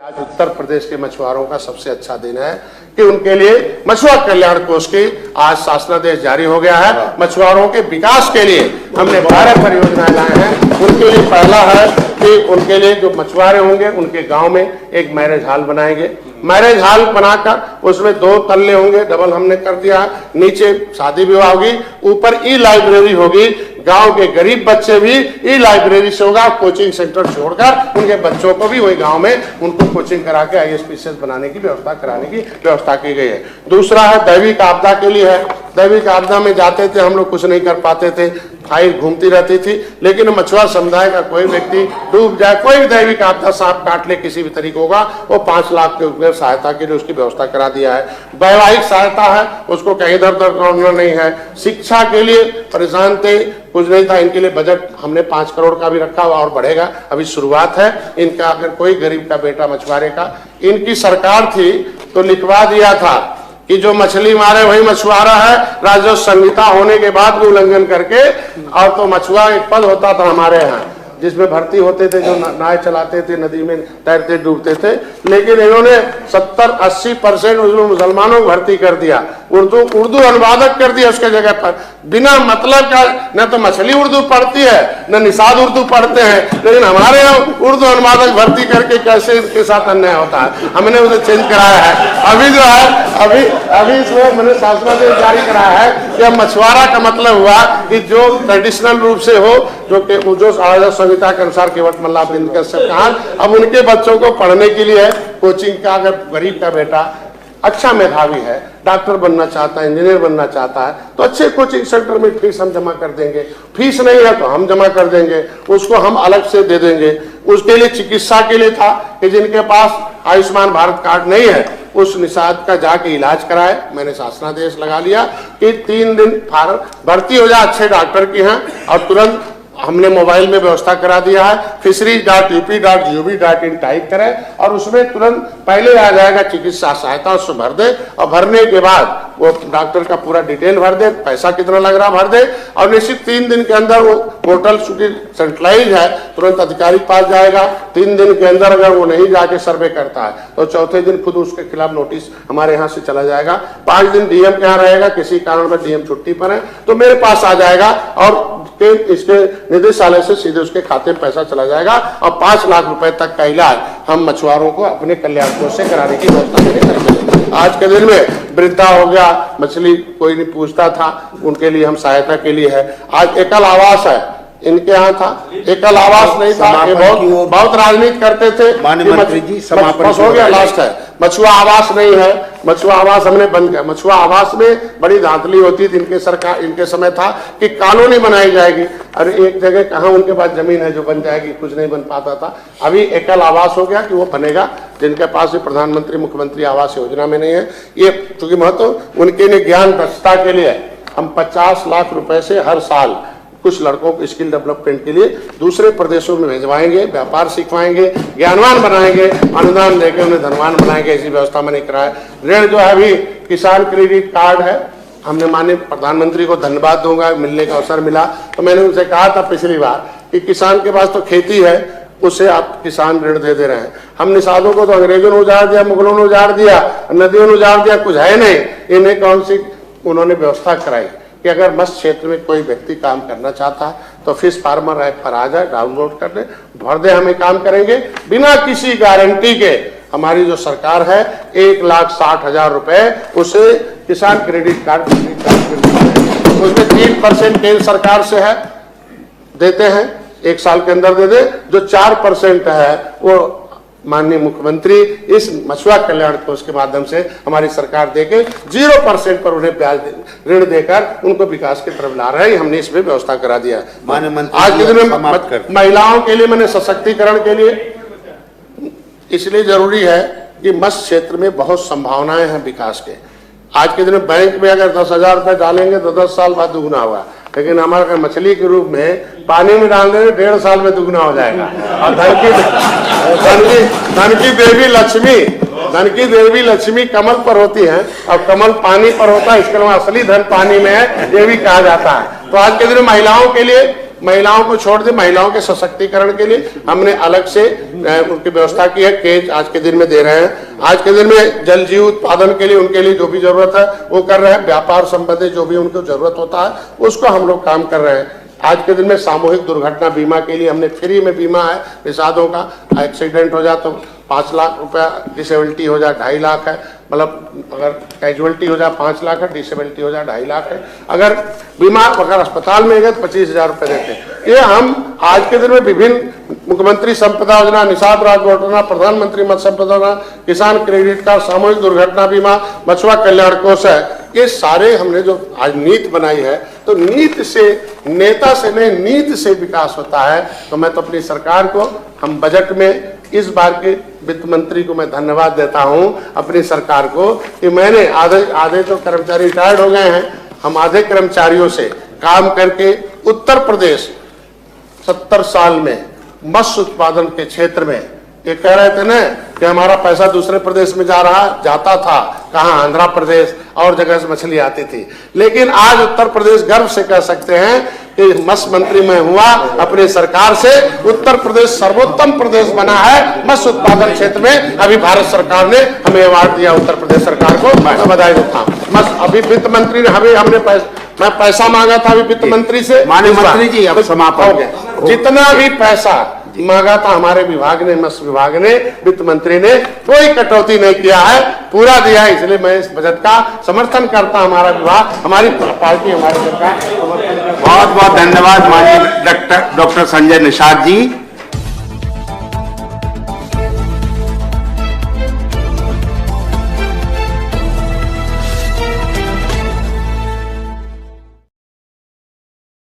आज उत्तर प्रदेश के मछुआरों का सबसे अच्छा दिन है कि उनके लिए मछुआ कल्याण कोष की आज शासनादेश जारी हो गया है। मछुआरों के विकास के लिए हमने 12 परियोजनाएं लाए हैं। उनके लिए पहला है कि उनके लिए जो मछुआरे होंगे उनके गांव में एक मैरिज हॉल बनाएंगे। मैरिज हॉल बनाकर उसमें 2 तल्ले होंगे, डबल हमने कर दिया है। नीचे शादी विवाह होगी, ऊपर ई लाइब्रेरी होगी। गांव के गरीब बच्चे भी ई लाइब्रेरी से होगा। कोचिंग सेंटर छोड़कर उनके बच्चों को भी वही गांव में उनको कोचिंग करा के IAS बनाने की व्यवस्था कराने की व्यवस्था की गई है। दूसरा है दैविक आपदा के लिए है। दैविक आपदा में जाते थे हम लोग, कुछ नहीं कर पाते थे, फाइल घूमती रहती थी, लेकिन मछुआ समुदाय का कोई व्यक्ति डूब जाए, कोई भी दैविक आपदा, सांप काट ले, किसी भी तरीके होगा, वो 5 लाख के ऊपर सहायता के लिए उसकी व्यवस्था करा दिया है। वैवाहिक सहायता है, उसको कहीं इधर उधर करना नहीं है। शिक्षा के लिए परेशान थे, कुछ नहीं था, इनके लिए बजट हमने 5 करोड़ का भी रखा हुआ और बढ़ेगा, अभी शुरुआत है। इनका अगर कोई गरीब का बेटा मछुआरे का, इनकी सरकार थी तो लिखवा दिया था कि जो मछली मारे वही मछुआरा है। राजस्व संहिता होने के बाद भी उल्लंघन करके, और तो मछुआ एक पद होता था हमारे यहाँ जिसमें भर्ती होते थे, जो नाव चलाते थे, नदी में तैरते डूबते थे, लेकिन इन्होंने 70-80% उसमें मुसलमानों को भर्ती कर दिया। उर्दू अनुवादक कर दिया उसके जगह पर, बिना मतलब का। न तो मछली उर्दू पढ़ती है, न निषाद उर्दू पढ़ते हैं, लेकिन हमारे यहाँ उर्दू अनुवादक भर्ती करके कैसे इनके साथ अन्याय होता है। हमने उसे चेंज कराया है। अभी जो है अभी इसमें मैंने शासनादेश जारी कराया है कि मछुआरा का मतलब हुआ कि जो ट्रेडिशनल रूप से हो, जो संहिता के अनुसार केवल मल्लाह बिंद का सब कहा। अब उनके बच्चों को पढ़ने के लिए कोचिंग का, अगर गरीब का बेटा अच्छा मेधावी है, डॉक्टर बनना चाहता है, इंजीनियर बनना चाहता है, तो अच्छे कोचिंग सेंटर में फीस हम जमा कर देंगे। फीस नहीं है तो हम जमा कर देंगे, उसको हम अलग से दे देंगे। उसके लिए चिकित्सा के लिए था कि जिनके पास आयुष्मान भारत कार्ड नहीं है, उस निषाद का जाके इलाज कराए। मैंने शासनादेश लगा लिया कि 3 दिन भर्ती हो जाए अच्छे डॉक्टर के यहाँ, और तुरंत हमने मोबाइल में व्यवस्था करा दिया है। fisheries.up.gov.in टाइप करें और उसमें तुरंत पहले आ जाएगा चिकित्सा सहायता, उसको भर दे, और भरने के बाद वो डॉक्टर का पूरा डिटेल भर दे, पैसा कितना लग रहा भर दे, और निश्चित 3 दिन के अंदर वो पोर्टल चूंकि सेंट्रलाइज है, तुरंत अधिकारी पास जाएगा। 3 दिन के अंदर अगर वो नहीं जाके सर्वे करता है तो चौथे दिन खुद उसके खिलाफ नोटिस हमारे यहाँ से चला जाएगा। 5 दिन DM के यहाँ रहेगा, किसी कारण पर DM छुट्टी पर है तो मेरे पास आ जाएगा, और इसके निदेशालय से सीधे उसके खाते में पैसा चला जाएगा, और 5 लाख रुपए तक का इलाज हम मछुआरों को अपने कल्याण कोष से कराने की व्यवस्था करेंगे। आज के दिन में वृद्धा हो गया, मछली कोई नहीं पूछता था, उनके लिए हम सहायता के लिए है। आज एकल आवास है, इनके यहाँ था, एकल आवास नहीं था। ये बहुत राजनीति करते थे। माननीय मंत्री जी, समापन हो गया, लास्ट है। मछुआ आवास नहीं है, मछुआ आवास हमने बंद किया। मछुआ आवास में बड़ी धांधली होती थी, इनके समय था कि कॉलोनी बनाई जाएगी, और एक जगह कहाँ उनके पास जमीन है जो बन जाएगी, कुछ नहीं बन पाता था। अभी एकल आवास हो गया कि वो बनेगा, जिनके पास भी प्रधानमंत्री मुख्यमंत्री आवास योजना में नहीं है। ये चूंकि महत्व उनके लिए ज्ञान दक्षता के लिए हम 50 लाख रुपए से हर साल कुछ लड़कों को स्किल डेवलपमेंट के लिए दूसरे प्रदेशों में भेजवाएंगे, व्यापार सिखवाएंगे, ज्ञानवान बनाएंगे, अनुदान देकर उन्हें धनवान बनाएंगे। ऐसी व्यवस्था मैंने कराया। ऋण जो है अभी किसान क्रेडिट कार्ड है, हमने माननीय प्रधानमंत्री को धन्यवाद दूंगा, मिलने का अवसर मिला तो मैंने उनसे कहा था पिछली बार कि किसान के पास तो खेती है, उससे आप किसान ऋण दे रहे हैं। हम निषादों को तो अंग्रेजों ने उजाड़ दिया, मुगलों ने उजाड़ दिया, नदियों ने उजाड़ दिया, कुछ है नहीं। इन्हें कौन सी उन्होंने व्यवस्था कराई कि अगर मत्स्य क्षेत्र में कोई व्यक्ति काम करना चाहता है तो फिश फार्मर ऐप पर आ जाए, डाउनलोड कर ले, भर दे, हमें काम करेंगे बिना किसी गारंटी के। हमारी जो सरकार है 1,60,000 रुपए उसे किसान क्रेडिट कार्ड उसमें 3% केंद्र सरकार से है, देते हैं, 1 साल के अंदर दे दे। जो 4% है वो माननीय मुख्यमंत्री इस मछुआ कल्याण कोष के माध्यम से हमारी सरकार देके 0% पर उन्हें ब्याज ऋण देकर उनको विकास की तरफ ला रहे हैं। हमने इसमें व्यवस्था करा दिया। आज के दिन में महिलाओं के लिए मैंने सशक्तिकरण के लिए इसलिए जरूरी है कि मत्स्य क्षेत्र में बहुत संभावनाएं हैं विकास के। आज के दिन में बैंक में अगर 10,000 रुपए डालेंगे तो 10 साल बाद दुगुना होगा, लेकिन हमारे मछली के रूप में पानी में डाल देंगे 1.5 साल में दुगुना हो जाएगा। और धन की देवी लक्ष्मी कमल पर होती है, और कमल पानी पर होता है, इसके अलावा असली धन पानी में है, ये भी कहा जाता है। तो आज के दिन महिलाओं के लिए महिलाओं को छोड़ दे, महिलाओं के सशक्तिकरण के लिए हमने अलग से उनकी व्यवस्था की है। केज आज के दिन में दे रहे हैं। आज के दिन में जल जीव उत्पादन के लिए उनके लिए जो भी जरूरत है वो कर रहे हैं। व्यापार संबंधी जो भी उनको जरूरत होता है उसको हम लोग काम कर रहे हैं। आज के दिन में सामूहिक दुर्घटना बीमा के लिए हमने फ्री में बीमा है निषादों का। एक्सीडेंट हो जाए तो 5 लाख रुपया, डिसेबिलिटी हो जाए 2.5 लाख है, मतलब अगर कैजुअलिटी हो जाए 5 लाख है, डिसेबिलिटी हो जाए 2.5 लाख है। अगर बीमा अगर अस्पताल में गए तो 25,000 रुपये देते हैं। ये हम आज के दिन में विभिन्न मुख्यमंत्री संपदा योजना, निषाद राज योजना, प्रधानमंत्री मत्स्य संपदा योजना, किसान क्रेडिट कार्ड, सामूहिक दुर्घटना बीमा, मछुआ कल्याण कोष है, ये सारे हमने जो आज नीति बनाई है, तो नीति से, नेता से नहीं नीति से विकास होता है। तो मैं तो अपनी सरकार को, हम बजट में इस बार के वित्त मंत्री को मैं धन्यवाद देता हूं अपनी सरकार को कि मैंने आधे तो कर्मचारी रिटायर्ड हो गए हैं, हम आधे कर्मचारियों से काम करके उत्तर प्रदेश 70 साल में मत्स्य उत्पादन के क्षेत्र में, ये कह रहे थे ना कि हमारा पैसा दूसरे प्रदेश में जाता था, कहाँ आंध्र प्रदेश और जगह से मछली आती थी, लेकिन आज उत्तर प्रदेश गर्व से कह सकते हैं कि मत्स्य मंत्री मैं हुआ, अपनी सरकार से उत्तर प्रदेश सर्वोत्तम प्रदेश बना है मत्स्य उत्पादन क्षेत्र में। अभी भारत सरकार ने हमें अवार्ड दिया, उत्तर प्रदेश सरकार को मैं बधाई देता हूँ। अभी वित्त मंत्री ने हमने मैं पैसा मांगा था अभी वित्त मंत्री से, माननीय मंत्री जी अब समाप्त हो गया। जितना भी पैसा मांगा था हमारे विभाग ने, मत्स्य विभाग ने, वित्त मंत्री ने कोई कटौती नहीं किया है, पूरा दिया है। इसलिए मैं इस बजट का समर्थन करता हूं। हमारा विभाग, हमारी पार्टी, हमारी सरकार। बहुत बहुत धन्यवाद माननीय डॉक्टर संजय निषाद जी।